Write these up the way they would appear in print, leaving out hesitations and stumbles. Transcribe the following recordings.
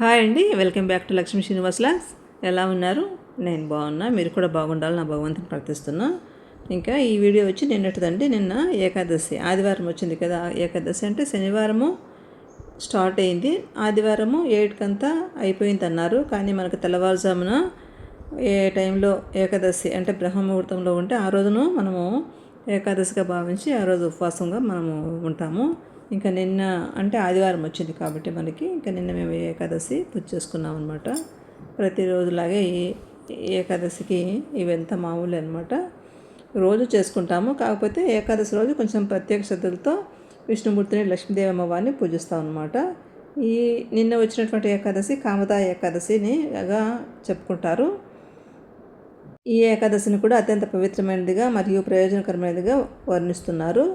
Hi అండి, welcome back to Lakshmi Srinivas. ఎలా ఉన్నారు? నేను బాగున్నా, మీరు కూడా బాగుండాలి నా భగవంతుని ప్రార్థిస్తున్నా. ఇంకా ఈ వీడియో వచ్చి నిన్నటిదండి. నిన్న ఏకాదశి ఆదివారం వచ్చింది కదా. ఏకాదశి అంటే శనివారము స్టార్ట్ అయింది, ఆదివారము 8 అయిపోయింది అన్నారు. కానీ మనకు తెల్లవారుజామున ఏ టైంలో ఏకాదశి అంటే బ్రహ్మముహూర్తంలో ఉంటే ఆ రోజును మనము ఏకాదశిగా భావించి ఆ రోజు ఉపవాసంగా మనము ఉంటాము. ఇంకా నిన్న అంటే ఆదివారం వచ్చింది కాబట్టి మనకి ఇంకా నిన్న మేము ఏకాదశి పూజ చేసుకున్నాం అనమాట. ప్రతిరోజులాగే ఈ ఏకాదశికి ఇవంతా మామూలు అనమాట. రోజు చేసుకుంటాము, కాకపోతే ఏకాదశి రోజు కొంచెం ప్రత్యేక శ్రద్ధలతో విష్ణుమూర్తిని లక్ష్మీదేవి అమ్మవారిని పూజిస్తాం అనమాట. ఈ నిన్న వచ్చినటువంటి ఏకాదశి కామదా ఏకాదశినిగా చెప్పుకుంటారు. ఈ ఏకాదశిని కూడా అత్యంత పవిత్రమైనదిగా మరియు ప్రయోజనకరమైనదిగా వర్ణిస్తున్నారు.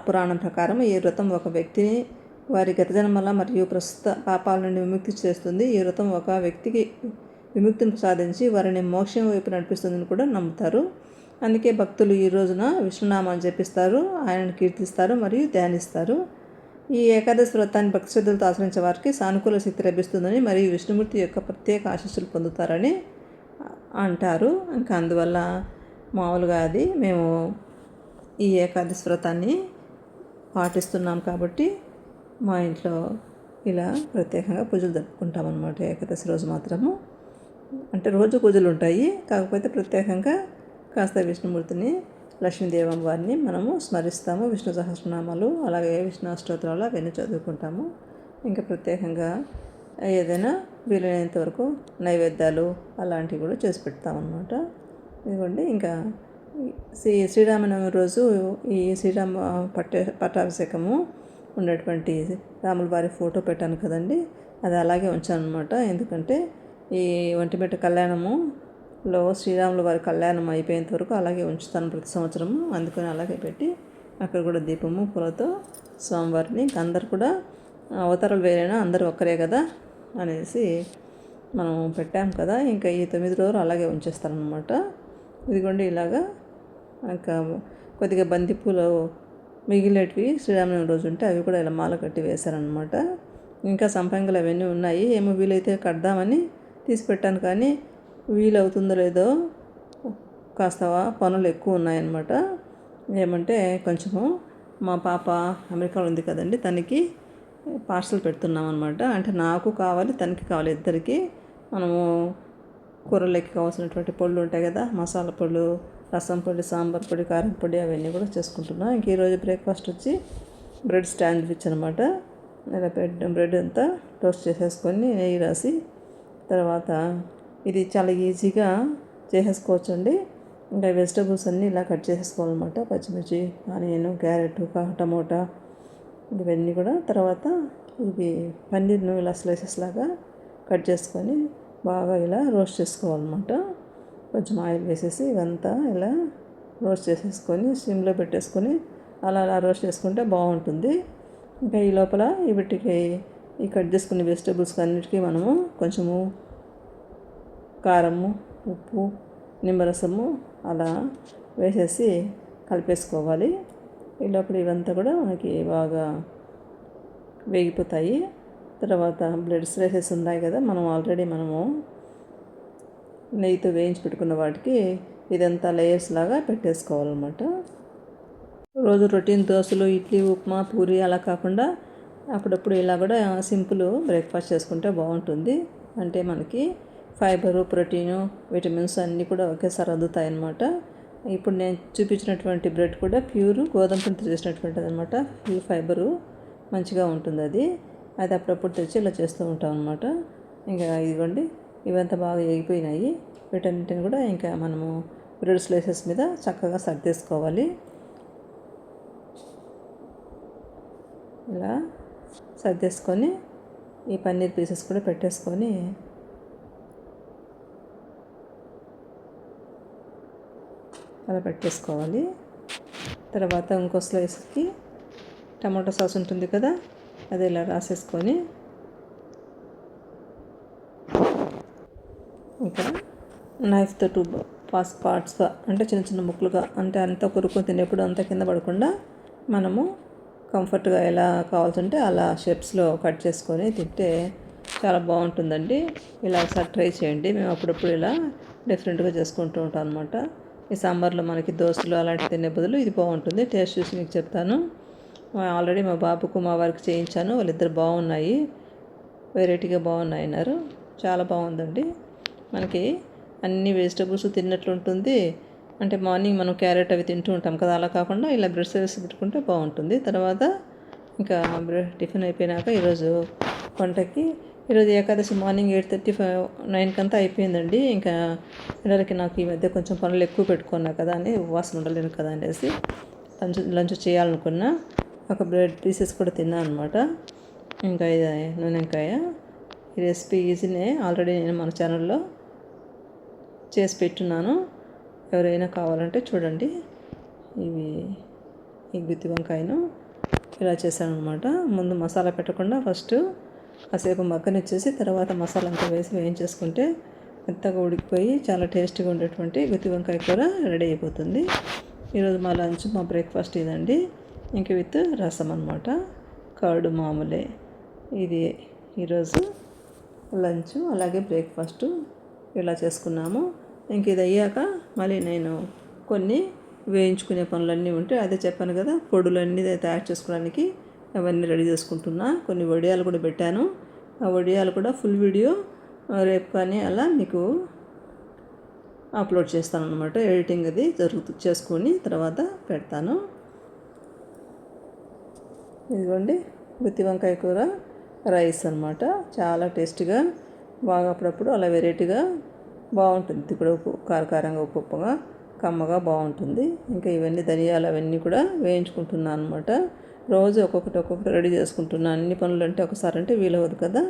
పురాణం ప్రకారం ఈ వ్రతం ఒక వ్యక్తిని వారి గత జన్మల మరియు ప్రస్తుత పాపాల నుండి విముక్తి చేస్తుంది. ఈ వ్రతం ఒక వ్యక్తికి విముక్తిని సాధించి వారిని మోక్షం వైపు నడిపిస్తుందని కూడా నమ్ముతారు. అందుకే భక్తులు ఈ రోజున విష్ణునామాన్ని జపిస్తారు, ఆయనను కీర్తిస్తారు మరియు ధ్యానిస్తారు. ఈ ఏకాదశి వ్రతాన్ని భక్తి శ్రద్ధలతో ఆచరించే వారికి సానుకూల శక్తి లభిస్తుందని మరియు విష్ణుమూర్తి యొక్క ప్రత్యేక ఆశీస్సులు పొందుతారని అంటారు. ఇంకా అందువల్ల మామూలుగా అది మేము ఈ ఏకాదశి వ్రతాన్ని పాటిస్తున్నాం కాబట్టి మా ఇంట్లో ఇలా ప్రత్యేకంగా పూజలు జరుపుకుంటాం అన్నమాట. ఏకాదశి రోజు మాత్రము అంటే రోజు పూజలు ఉంటాయి, కాకపోతే ప్రత్యేకంగా కాస్త విష్ణుమూర్తిని లక్ష్మీదేవి వారిని మనము స్మరిస్తాము. విష్ణు సహస్రనామాలు అలాగే విష్ణు అష్టోత్తరాలు అవన్నీ చదువుకుంటాము. ఇంకా ప్రత్యేకంగా ఏదైనా వీలైనంత వరకు నైవేద్యాలు అలాంటివి కూడా చేసి పెడతామన్నమాట. ఇదిగోండి, ఇంకా శ్రీరామనవమి రోజు ఈ శ్రీరామ పట్టాభిషేకము ఉన్నటువంటి రాముల వారి ఫోటో పెట్టాను కదండి, అది అలాగే ఉంచాను అనమాట. ఎందుకంటే ఈ ఒంటిమిట్ట కళ్యాణములో శ్రీరాముల వారి కళ్యాణం అయిపోయేంత వరకు అలాగే ఉంచుతాను ప్రతి సంవత్సరము. అందుకని అలాగే పెట్టి అక్కడ కూడా దీపము పూలతో స్వామివారిని అందరు కూడా అవతారాలు వేరైనా అందరూ ఒక్కరే కదా అనేసి మనం పెట్టాం కదా. ఇంకా ఈ 9 రోజులు అలాగే ఉంచేస్తారనమాట. ఇదిగోండి ఇలాగా. ఇంకా కొద్దిగా బంతిపూలు మిగిలేటివి శ్రీరామనవమి రోజు ఉంటే అవి కూడా ఇలా మాల కట్టి వేశారనమాట. ఇంకా సంపంగులు అవన్నీ ఉన్నాయి, ఏమో వీలైతే కడదామని తీసి పెట్టాను, కానీ వీలవుతుందో లేదో కాస్త పనులు ఎక్కువ ఉన్నాయన్నమాట. ఏమంటే కొంచెము మా పాప అమెరికాలో ఉంది కదండి, తనకి పార్సల్ పెడుతున్నాం అనమాట. అంటే నాకు కావాలి, తనకి కావాలి, ఇద్దరికి. మనము కూరలోకి కావాల్సినటువంటి పొళ్ళు ఉంటాయి కదా, మసాలా పొళ్ళు, రసం పొడి, సాంబార్ పొడి, కారం పొడి అవన్నీ కూడా చేసుకుంటున్నాం. ఇంక ఈరోజు బ్రేక్ఫాస్ట్ వచ్చి బ్రెడ్ శాండ్విచ్ అనమాట. ఇలా బ్రెడ్ అంతా టోస్ట్ చేసేసుకొని నెయ్యి రాసి, తర్వాత ఇది చాలా ఈజీగా చేసేసుకోవచ్చండి. ఇంకా వెజిటబుల్స్ అన్నీ ఇలా కట్ చేసేసుకోవాలన్నమాట. పచ్చిమిర్చి, ఆనియన్, క్యారెట్, టమోటా ఇవన్నీ కూడా. తర్వాత ఇది పన్నీర్ను ఇలా స్లైసెస్ లాగా కట్ చేసుకొని బాగా ఇలా రోస్ట్ చేసుకోవాలన్నమాట. కొంచెం ఆయిల్ వేసేసి ఇవంతా ఇలా రోస్ట్ చేసేసుకొని సిమ్లో పెట్టేసుకొని అలా రోస్ట్ చేసుకుంటే బాగుంటుంది. ఇంకా ఈ లోపల వీటికి ఈ కట్ చేసుకునే వెజిటబుల్స్ అన్నిటికీ మనము కొంచెము కారము, ఉప్పు, నిమ్మరసము అలా వేసేసి కలిపేసుకోవాలి. ఈ లోపల ఇవంతా కూడా మనకి బాగా వేగిపోతాయి. తర్వాత బ్లడ్ స్లైసెస్ ఉన్నాయి కదా, మనము నెయ్యితో వేయించి పెట్టుకున్న వాటికి ఇదంతా లేయర్స్ లాగా పెట్టేసుకోవాలన్నమాట. రోజు రొటీన్ దోశలు, ఇడ్లీ, ఉప్మా, పూరి అలా కాకుండా అప్పుడప్పుడు ఇలా కూడా సింపుల్ బ్రేక్ఫాస్ట్ చేసుకుంటే బాగుంటుంది. అంటే మనకి ఫైబరు, ప్రోటీను, విటమిన్స్ అన్నీ కూడా ఒకేసారి అందుతాయి అన్నమాట. ఇప్పుడు నేను చూపించినటువంటి బ్రెడ్ కూడా ప్యూర్ గోధుమ పిండితో చేసినటువంటిది అనమాట. ఫుల్ ఫైబరు మంచిగా ఉంటుంది. అది అప్పుడప్పుడు తెచ్చి ఇలా చేస్తూ ఉంటాం అనమాట. ఇంకా ఇదిగోండి, ఇవంతా బాగా ఎగిపోయినాయి. వీటన్నిటిని కూడా ఇంకా మనము బ్రెడ్ స్లైసెస్ మీద చక్కగా సర్దేసుకోవాలి. ఇలా సర్దేసుకొని ఈ పన్నీర్ పీసెస్ కూడా పెట్టేసుకొని అలా పెట్టేసుకోవాలి. తర్వాత ఇంకో స్లైస్కి టమాటో సాస్ ఉంటుంది కదా, అది ఇలా రాసేసుకొని ఇంకా నైఫ్తో 2 పార్ట్స్గా అంటే చిన్న చిన్న ముక్కలుగా, అంటే అంత కొరుక్కొని తినేప్పుడు అంత కింద పడకుండా మనము కంఫర్ట్గా ఎలా కావాల్సింటే అలా షేప్స్లో కట్ చేసుకొని తింటే చాలా బాగుంటుందండి. ఇలా ఒకసారి ట్రై చేయండి. మేము అప్పుడప్పుడు ఇలా డిఫరెంట్గా చేసుకుంటూ ఉంటాం అనమాట. ఈ సాంబార్లో మనకి దోశలు అలాంటివి తినే బదులు ఇది బాగుంటుంది. టేస్ట్ చూసి మీకు చెప్తాను. ఆల్రెడీ మా బాబుకు మా వారికి చేయించాను. వాళ్ళిద్దరు బాగున్నాయి, వెరైటీగా బాగున్నాయి అన్నారు. చాలా బాగుందండి. మనకి అన్ని వెజిటబుల్స్ తిన్నట్లు ఉంటుంది. అంటే మార్నింగ్ మనం క్యారెట్ అవి తింటూ ఉంటాం కదా, అలా కాకుండా ఇలా బ్రెడ్ సర్వీస్ పెట్టుకుంటే బాగుంటుంది. తర్వాత ఇంకా టిఫిన్ అయిపోయినాక ఈరోజు వంటకి, ఈరోజు ఏకాదశి మార్నింగ్ 8:35 9 కంతా అయిపోయిందండి. ఇంకా పిల్లలకి నాకు ఈ మధ్య కొంచెం పనులు ఎక్కువ పెట్టుకున్నా కదా అని, ఉపవాసం ఉండలేను కదా అనేసి లంచ్ చేయాలనుకున్నా. ఒక బ్రెడ్ పీసెస్ కూడా తిన్నాను అనమాట. ఇంకా ఇది నూనెంకాయ. ఈ రెసిపీ ఈజీనే, ఆల్రెడీ నేను మన ఛానల్లో చేసి పెట్టున్నాను. ఎవరైనా కావాలంటే చూడండి. ఈ గుత్తి వంకాయను ఇలా చేశాను అనమాట. ముందు మసాలా పెట్టకుండా ఫస్ట్ కాసేపు మగ్గనిచ్చేసి తర్వాత మసాలా అంతా వేసి వేయించేసుకుంటే మెత్తగా ఉడికిపోయి చాలా టేస్టీగా ఉండేటువంటి గుత్తి వంకాయ కూర రెడీ అయిపోతుంది. ఈరోజు మా లంచ్, మా బ్రేక్ఫాస్ట్ ఇదండి. ఇంక విత్ రసం అనమాట, కర్డ్ మామూలే. ఇది ఈరోజు లంచ్ అలాగే బ్రేక్ఫాస్ట్ ఇలా చేసుకున్నాము. ఇంక ఇది అయ్యాక మళ్ళీ నేను కొన్ని వేయించుకునే పనులన్నీ ఉంటే, అదే చెప్పాను కదా, పొడులన్నీ తయారు చేసుకోవడానికి అవన్నీ రెడీ చేసుకుంటున్నా. కొన్ని వడియాలు కూడా పెట్టాను. ఆ వడియాలు కూడా ఫుల్ వీడియో రేపు కానీ అలా మీకు అప్లోడ్ చేస్తాను అనమాట. ఎడిటింగ్ అది చేసుకొని తర్వాత పెడతాను. ఇదిగోండి గుత్తి వంకాయ కూర రైస్ అనమాట. చాలా టేస్టీగా, బాగా అప్పుడప్పుడు అలా వెరైటీగా బాగుంటుంది. ఇప్పుడు ఉప్పు కారకారంగా, ఉప్పుగా, కమ్మగా బాగుంటుంది. ఇంకా ఇవన్నీ ధనియాలు అవన్నీ కూడా వేయించుకుంటున్నాను అనమాట. రోజు ఒక్కొక్కటి రెడీ చేసుకుంటున్నాను. అన్ని పనులు అంటే ఒకసారి అంటే వీలవదు కదా.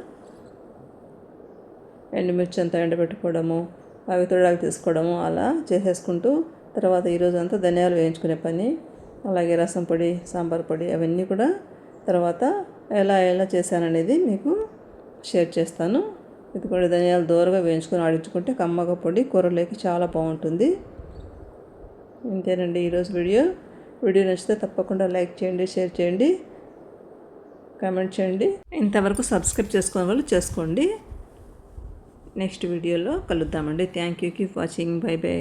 ఎండుమిర్చి అంతా ఎండబెట్టుకోవడము, అవి తొడాలు తీసుకోవడము అలా చేసేసుకుంటూ, తర్వాత ఈరోజు అంతా ధనియాలు వేయించుకునే పని, అలాగే రసం పొడి, సాంబార్ పొడి అవన్నీ కూడా తర్వాత ఎలా చేశాననేది మీకు షేర్ చేస్తాను. ఇది కూడా ధనియాలు దూరగా వేయించుకొని ఆడించుకుంటే కమ్మగా పొడి కూరలోకి చాలా బాగుంటుంది. ఇంతేనండి ఈరోజు వీడియో నచ్చితే తప్పకుండా లైక్ చేయండి, షేర్ చేయండి, కామెంట్ చేయండి. ఇంతవరకు సబ్స్క్రైబ్ చేసుకునే వాళ్ళు చేసుకోండి. నెక్స్ట్ వీడియోలో కలుద్దామండి. Thank you. Keep watching. By by.